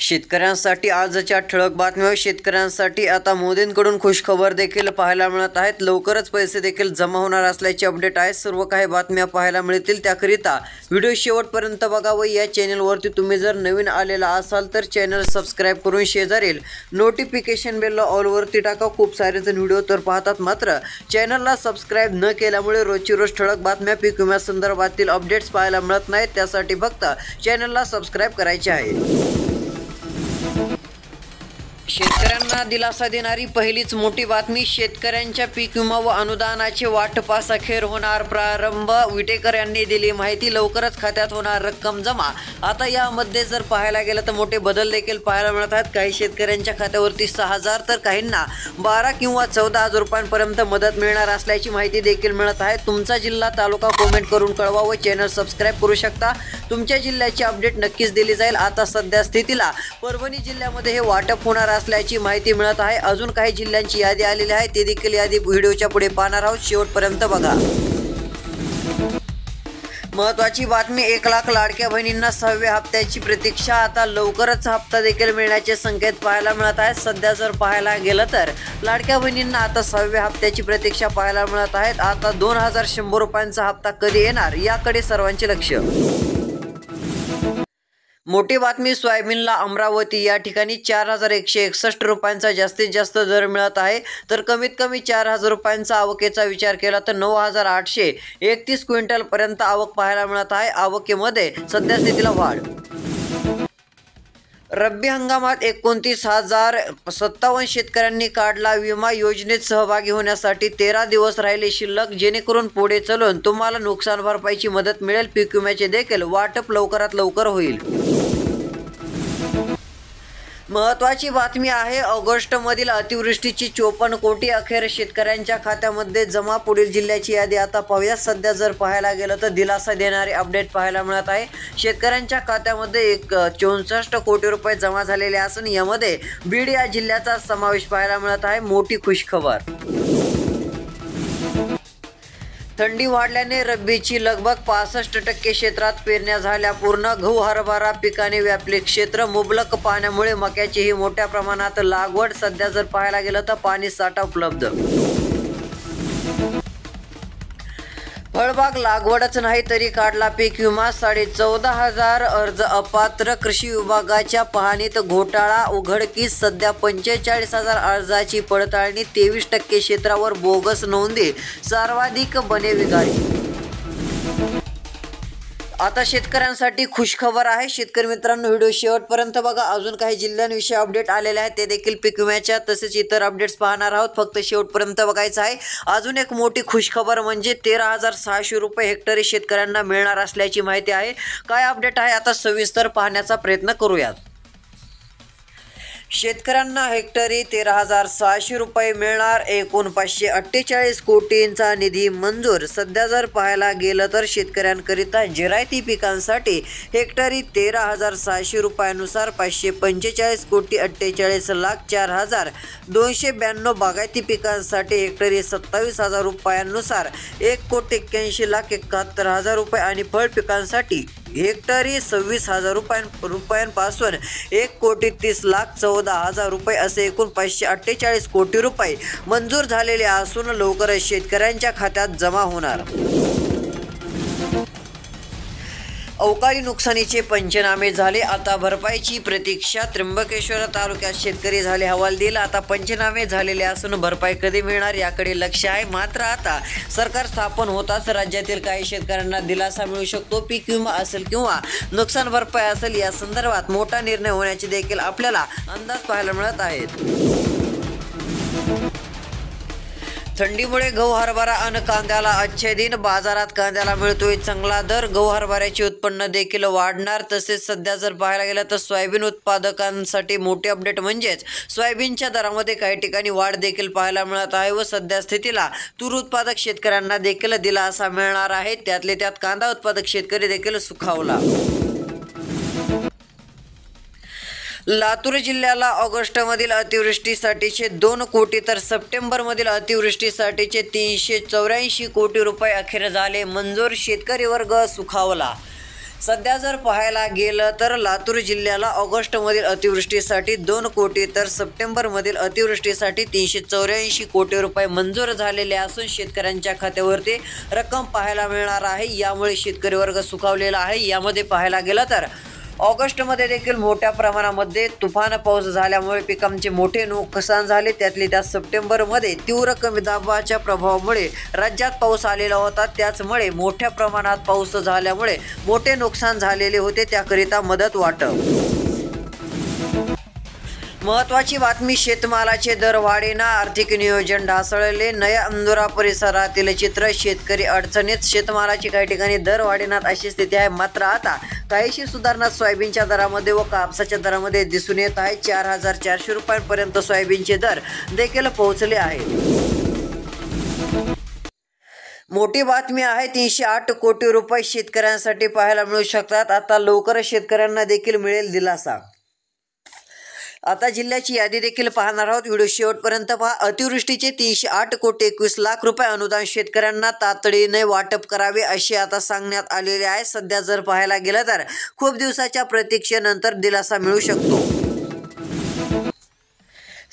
शेतकऱ्यांसाठी आजच्या ठळक बातम्या. शेतकऱ्यांसाठी आता मोदींकडून खुशखबर देखील पाहायला मिळत आहेत. लवकरच पैसे देखील जमा होणार असल्याची अपडेट आहे. सर्व काही बातम्या पाहायला मिळतील. त्याकरिता व्हिडिओ शेवटपर्यंत बघा व या चॅनलवरती तुम्ही जर नवीन आलेला असाल तर चॅनल सबस्क्राईब करून शेजारील नोटिफिकेशन बेलला ऑलवरती टाका. खूप सारे जण व्हिडिओ तर पाहतात, मात्र चॅनलला सबस्क्राईब न केल्यामुळे रोजची रोज ठळक बातम्या पीक विम्या संदर्भातील अपडेट्स पाहायला मिळत नाहीत. त्यासाठी फक्त चॅनलला सबस्क्राईब करायचे आहे. शेतकऱ्यांना दिलासा देणारी पहिलीच मोठी बातमी. शेतकऱ्यांच्या पीक विमा व अनुदानाचे वाटपास अखेर होणार प्रारंभ. विटेकर यांनी दिली माहिती. लवकरच खात्यात होणार रक्कम जमा. आता यामध्ये जर पाहायला गेलं तर मोठे बदल देखील पाहायला मिळत आहेत. काही शेतकऱ्यांच्या खात्यावरती 6,000 तर काहींना 12 किंवा 14,000 रुपयांपर्यंत मदत मिळणार असल्याची माहिती देखील मिळत आहे. तुमचा जिल्हा तालुका कमेंट करून कळवा व चॅनल सबस्क्राईब करू शकता. तुमच्या जिल्ह्याची अपडेट नक्कीच दिली जाईल. आता सध्या स्थितीला परभणी जिल्ह्यामध्ये हे वाटप होणार असल्याची माहिती मिळत आहे. अजून काही जिल्ह्यांची यादी आलेली आहे, ते देखील यादी व्हिडिओच्या पुढे पाहणार आहोत. शेवटपर्यंत बघा. महत्त्वाची बातमी. 1 लाख लाडक्या बहिणींना 6व्या हप्त्याची प्रतीक्षा. आता लवकरच हप्ता देखील मिळण्याचे संकेत पाहायला मिळत आहेत. सध्या जर पाहायला गेलं तर लाडक्या बहिणींना आता 6व्या हप्त्याची प्रतीक्षा पाहायला मिळत आहेत. आता 2,100 रुपयांचा हप्ता कधी येणार याकडे सर्वांचे लक्ष. मोठी बातमी. सोयाबीनला अमरावती या ठिकाणी 4,161 रुपयांचा जास्तीत जास्त दर मिळत आहे. तर कमीत कमी 4,000 रुपयांचा आवकेचा विचार केला तर 9,831 क्विंटलपर्यंत आवक पाहायला मिळत आहे. आवकेमध्ये सध्या स्थितीला वाढ. रब्बी हंगामात 29,057 शेतकऱ्यांनी काढला विमा. योजनेत सहभागी होण्यासाठी 13 दिवस राहिले शिल्लक, जेणेकरून पुढे चालून तुम्हाला नुकसान भरपाईची मदत मिळेल. पीक विम्याचे देखील वाटप लवकरात लवकर होईल. महत्त्वाची बातमी आहे. ऑगस्टमधील अतिवृष्टीची 54 कोटी अखेर शेतकऱ्यांच्या खात्यामध्ये जमा. पुढील जिल्ह्याची यादी आता पाहूया. सध्या जर पाहायला गेलं तर दिलासा देणारे अपडेट पाहायला मिळत आहे. शेतकऱ्यांच्या खात्यामध्ये 64 कोटी रुपये जमा झालेले असून यामध्ये बीड या जिल्ह्याचा समावेश पाहायला मिळत आहे. मोठी खुशखबर. थंडी वाढल्याने रब्बीची लगबग. 65% क्षेत्रात पेरण्या झाल्या पूर्ण. गहू हरभरा पिकाने व्यापले क्षेत्र. मुबलक पाण्यामुळे मक्याचीही मोठ्या प्रमाणात लागवड. सध्या जर पाहायला गेलं तर पाणी साठा उपलब्ध. फळबाग लागवडच नाही तरी काढला पीक विमा. 14,500 अर्ज अपात्र. कृषी विभागाच्या पाहणीत घोटाळा उघडकीस. सध्या 45,000 अर्जाची पडताळणी. 23% क्षेत्रावर बोगस नोंदी. सर्वाधिक बने विघाडी. आता शेतकऱ्यांसाठी खुशखबर आहे. शेतकरी मित्रांनो, व्हिडिओ शेवटपर्यंत बघा. अजून काही जिल्ह्यांविषयी अपडेट आलेले आहेत, ते देखील पीक विम्याच्या तसेच इतर अपडेट्स पाहणार आहोत. फक्त शेवटपर्यंत बघायचं आहे. अजून एक मोठी खुशखबर म्हणजे 13,600 रुपये हेक्टरी शेतकऱ्यांना मिळणार असल्याची माहिती आहे. काय अपडेट आहे आता सविस्तर पाहण्याचा प्रयत्न करूयात. शेतकऱ्यांना हेक्टरी 13,600 रुपये मिळणार. एकूण 548 कोटींचा निधी मंजूर. सध्या जर पाहायला गेलं तर शेतकऱ्यांकरिता जिरायती पिकांसाठी हेक्टरी 13,600 रुपयानुसार 545 कोटी 48 लाख 4,292. बागायती पिकांसाठी हेक्टरी 27,000 रुपयांनुसार 1,81,71,000 रुपये आणि फळ पिकांसाठी हेक्टरी 26,000 रुपयांपासून 1,30,14,000 रुपये असे एकूण 548 कोटी रुपये मंजूर झालेले असून लवकरच शेतकऱ्यांच्या खात्यात जमा होणार. अवकाळी नुकसानीचे पंचनामे झाले. आता भरपाईची प्रतीक्षा. त्र्यंबकेश्वर तालुक्यात शेतकरी झाले हवालदिल. आता पंचनामे झालेले असून भरपाई कधी मिळणार याकडे लक्ष आहे. मात्र आता सरकार स्थापन होताच राज्यातील काही शेतकऱ्यांना दिलासा मिळू शकतो. पीक विमा असेल किंवा नुकसान भरपाई असेल, या संदर्भात मोठा निर्णय होण्याचे देखील आपल्याला अंदाज पाहायला मिळत आहेत. थंडीमुळे गहू हरभरा अन कांद्याला अच्छे दिन. बाजारात कांद्याला मिळतोय चांगला दर. गहू हरभऱ्याचे उत्पन्न देखील वाढणार. तसेच सध्या जर पाहायला गेलं तर सोयाबीन उत्पादकांसाठी मोठी अपडेट म्हणजेच सोयाबीनच्या दरामध्ये काही ठिकाणी वाढ देखील पाहायला मिळत आहे. व सध्या स्थितीला तूर उत्पादक शेतकऱ्यांना देखील दिलासा मिळणार आहे. त्यातले त्यात कांदा उत्पादक शेतकरी देखील सुखावला. लातूर जिल्ह्याला ऑगस्टमधील अतिवृष्टीसाठीचे 2 कोटी तर सप्टेंबरमधील अतिवृष्टीसाठीचे 384 कोटी रुपये अखेर झाले मंजूर. शेतकरी वर्ग सुखावला. सध्या जर पाहायला गेलं तर लातूर जिल्ह्याला ऑगस्टमधील अतिवृष्टीसाठी 2 कोटी तर सप्टेंबरमधील अतिवृष्टीसाठी 384 कोटी रुपये मंजूर झालेले असून शेतकऱ्यांच्या खात्यावरती रक्कम पाहायला मिळणार आहे। यामुळे शेतकरी वर्ग सुखावलेला आहे। यामध्ये पाहायला गेलं तर ऑगस्टमध्ये देखील मोठ्या प्रमाणामध्ये तुफान पाऊस झाल्यामुळे पिकांचे मोठे नुकसान झाले। त्यातली त्यात सप्टेंबरमध्ये तीव्र कमी दाबाच्या प्रभावामुळे राज्यात पाऊस आलेला होता। त्याचमुळे मोठ्या प्रमाणात पाऊस झाल्यामुळे मोठे नुकसान झालेले होते, त्याकरिता मदत वाटप। महत्त्वाची बातमी, शेतमालाचे दर वाढेना, आर्थिक नियोजन ढासळले। नया अंदुरा परिसरातील चित्र, शेतकरी अडचणीत, शेतमालाची काही ठिकाणी दर वाढेनात अशी स्थिती आहे। मात्र आता काहीशी सुधारणा सोयाबीनच्या दरामध्ये व कापसाच्या दरामध्ये दिसून येत आहे। 4400 रुपयांपर्यंत सोयाबीनचे दर देखील पोहोचले आहेत। मोठी बातमी आहे, 308 कोटी रुपये शेतकऱ्यांसाठी पाहायला मिळू शकतात। आता लवकरच शेतकऱ्यांना देखील मिळेल दिलासा। आता जिल्ह्याची यादी देखील पाहणार आहोत, व्हिडिओ शेवटपर्यंत पहा। अतिवृष्टीचे 308 कोटी 21 लाख रुपये अनुदान शेतकऱ्यांना तातडीने वाटप करावे असे आता सांगण्यात आलेले आहे। सध्या जर पाहायला गेलं तर खूप दिवसाच्या प्रतीक्षेनंतर दिलासा मिळू शकतो।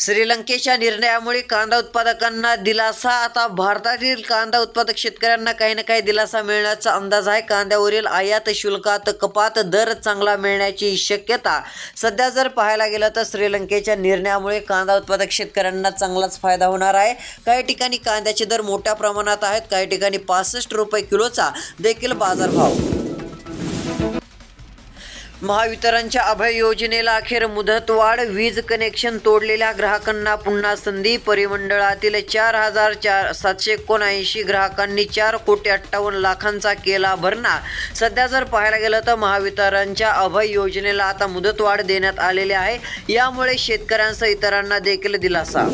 श्रीलंकेच्या निर्णयामुळे कांदा उत्पादकांना दिलासा, आता भारतातील कांदा उत्पादक शेतकऱ्यांना काही ना काही दिलासा मिळण्याचा अंदाज आहे। कांद्यावरील आयात शुल्कात कपात, दर चांगला मिळण्याची शक्यता। सध्या जर पाहायला गेलं तर श्रीलंकेच्या निर्णयामुळे कांदा उत्पादक शेतकऱ्यांना चांगलाच फायदा होणार आहे। काही ठिकाणी कांद्याचे दर मोठ्या प्रमाणात आहेत, काही ठिकाणी 65 रुपये किलोचा देखील बाजारभाव। महावितरणच्या अभय योजनेला अखेर मुदतवाढ, वीज कनेक्शन तोडलेल्या ग्राहकांना पुन्हा संधी। परिमंडळातील 4779 ग्राहकांनी 4,58 लाखांचा केला भरणा। सध्या जर पाहायला गेलं तर महावितरणच्या अभय योजनेला आता मुदतवाढ देण्यात आलेली आहे। यामुळे शेतकऱ्यांसह इतरांना देखील दिलासा।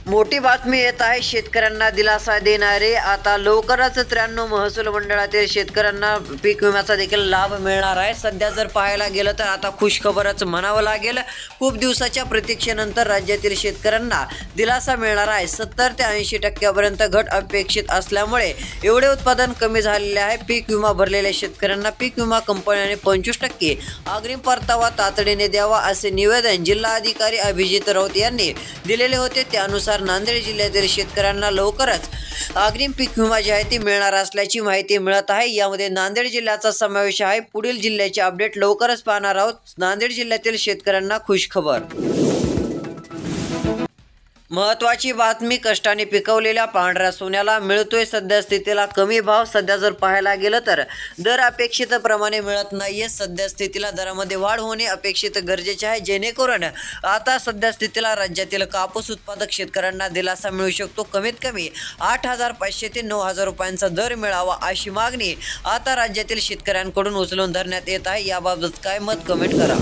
मोठी बातमी येत आहे, शेतकऱ्यांना दिलासा देणारे। आता लवकरच 93 महसूल मंडळातील शेतकऱ्यांना पीक विम्याचा देखील लाभ मिळणार आहे। सध्या जर पाहायला गेलं तर आता खुशखबरच म्हणावं लागेल। खूप दिवसाच्या प्रतीक्षेनंतर राज्यातील शेतकऱ्यांना दिलासा मिळणार आहे। 70 ते 80% घट अपेक्षित असल्यामुळे एवढे उत्पादन कमी झालेले आहे। पीक विमा भरलेल्या शेतकऱ्यांना पीक विमा कंपन्याने 25% अग्रिम परतावा तातडीने द्यावा असे निवेदन जिल्हाधिकारी अभिजित राऊत यांनी दिलेले होते। त्यानुसार नांदेड जिल्ह्यातील शेतकऱ्यांना लवकरच अग्रिम पीक विमा जाहिराती मिळणार असल्याची माहिती मिळत आहे। यामध्ये नांदेड जिल्ह्याचा समावेश आहे। पुढील जिल्ह्याचे अपडेट लवकरच पाहणार आहोत। नांदेड जिल्ह्यातील शेतकऱ्यांना खुशखबर। महत्त्वाची बातमी, कष्टाने पिकवलेल्या पांढऱ्या सोन्याला मिळतोय सध्या स्थितीला कमी भाव। सध्या जर पाहायला गेलं तर दर अपेक्षित प्रमाणे मिळत नाहीये। सध्या स्थितीला दरामध्ये वाढ होणे अपेक्षित गरजेचे आहे, जेणेकरून आता सध्या स्थितीला राज्यातील कापूस उत्पादक शेतकऱ्यांना दिलासा मिळू शकतो। कमीत कमी 8,500 ते 9,000 रुपयांचा दर मिळावा अशी मागणी आता राज्यातील शेतकऱ्यांकडून उचलून धरण्यात येत आहे। याबाबत काय मत, कमेंट करा।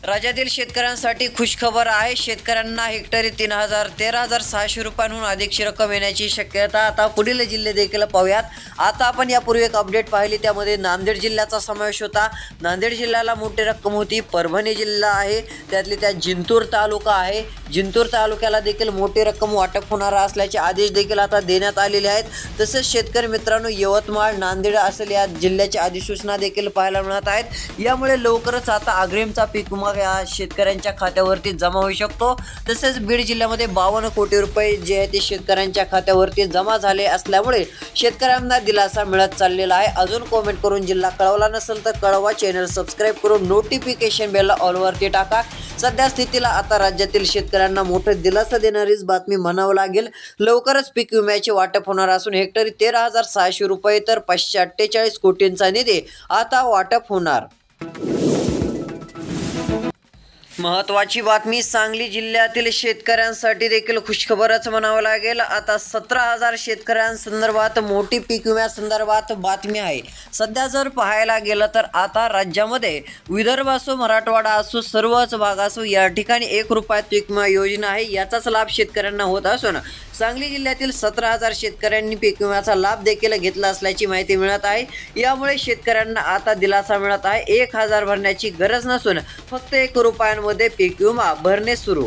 राज्यातील शेतकऱ्यांसाठी खुशखबर आहे, शेतकऱ्यांना हेक्टरी 13,600 रुपयांहून अधिकची रक्कम येण्याची शक्यता। आता पुढील जिल्हे देखील पाहूयात। आता आपण यापूर्वी एक अपडेट पाहिली, त्यामध्ये नांदेड जिल्ह्याचा समावेश होता। नांदेड जिल्ह्याला मोठी रक्कम होती। परभणी जिल्हा आहे, त्यातली त्यात जिंतूर तालुका आहे। जिंतूर तालुक्याला देखील मोठी रक्कम वाटप होणार असल्याचे आदेश देखील आता देण्यात आलेले आहेत। तसेच शेतकरी मित्रांनो, यवतमाळ, नांदेड असेल या जिल्ह्याची अधिसूचना देखील पाहायला मिळत आहेत। यामुळे लवकरच आता अग्रिमचा पीक विमा या शेतकऱ्यांच्या खात्यावरती जमा होऊ शकतो। तसेच बीड जिल्ह्यामध्ये 52 कोटी रुपये जे आहे ते शेतकऱ्यांच्या खात्यावरती जमा झाले असल्यामुळे शेतकऱ्यांना दिलासा मिळत चाललेला आहे। अजून कमेंट करून जिल्हा कळवला नसेल तर कळवा, चॅनल सबस्क्राईब करून नोटिफिकेशन बेलला ऑलवरती टाका। सध्या स्थितीला आता राज्यातील शेतकऱ्यांना मोठा दिलासा देणारीच बातमी म्हणावं लागेल। लवकरच पीक विम्याचे वाटप होणार असून हेक्टरी 13,600 रुपये तर 548 कोटींचा निधी आता वाटप होणार। महत्त्वाची बातमी, सांगली जिल्ह्यातील शेतकऱ्यांसाठी देखील खुशखबरच म्हणावं लागेल। आता 17,000 शेतकऱ्यांसंदर्भात मोठी पीक विम्यासंदर्भात बातमी आहे। सध्या जर पाहायला गेलं तर आता राज्यामध्ये विदर्भ असो, मराठवाडा असो, सर्वच भाग असो, या ठिकाणी 1 रुपयात पीक विमा योजना आहे। याचाच लाभ शेतकऱ्यांना होत असून सांगली जिल्ह्यातील 17,000 शेतकऱ्यांनी पीक विम्याचा लाभ देखील घेतला असल्याची माहिती मिळत आहे। यामुळे शेतकऱ्यांना आता दिलासा मिळत आहे। 1,000 भरण्याची गरज नसून फक्त 1 रुपयांमध्ये पीक विमा भरणे सुरू।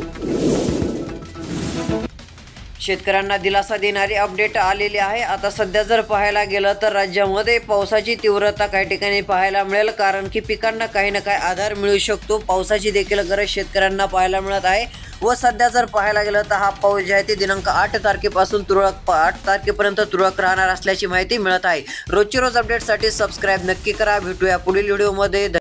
शेतकऱ्यांना दिलासा देणारी अपडेट आलेली आहे। आता सध्या जर पाहायला गेलं तर राज्यामध्ये पावसाची तीव्रता काही ठिकाणी पाहायला मिळेल, कारण की पिकांना काही ना काही आधार मिळू शकतो। पावसाची देखील गरज शेतकऱ्यांना पाहायला मिळत आहे व सध्या जर पाहायला गेलं तर हा पाऊस जे आहे ते दिनांक 8 तारखेपासून 8 तारखेपर्यंत तुरळक राहणार असल्याची माहिती मिळत आहे। रोजची रोज अपडेटसाठी सबस्क्राईब नक्की करा। भेटूया पुढील व्हिडिओमध्ये।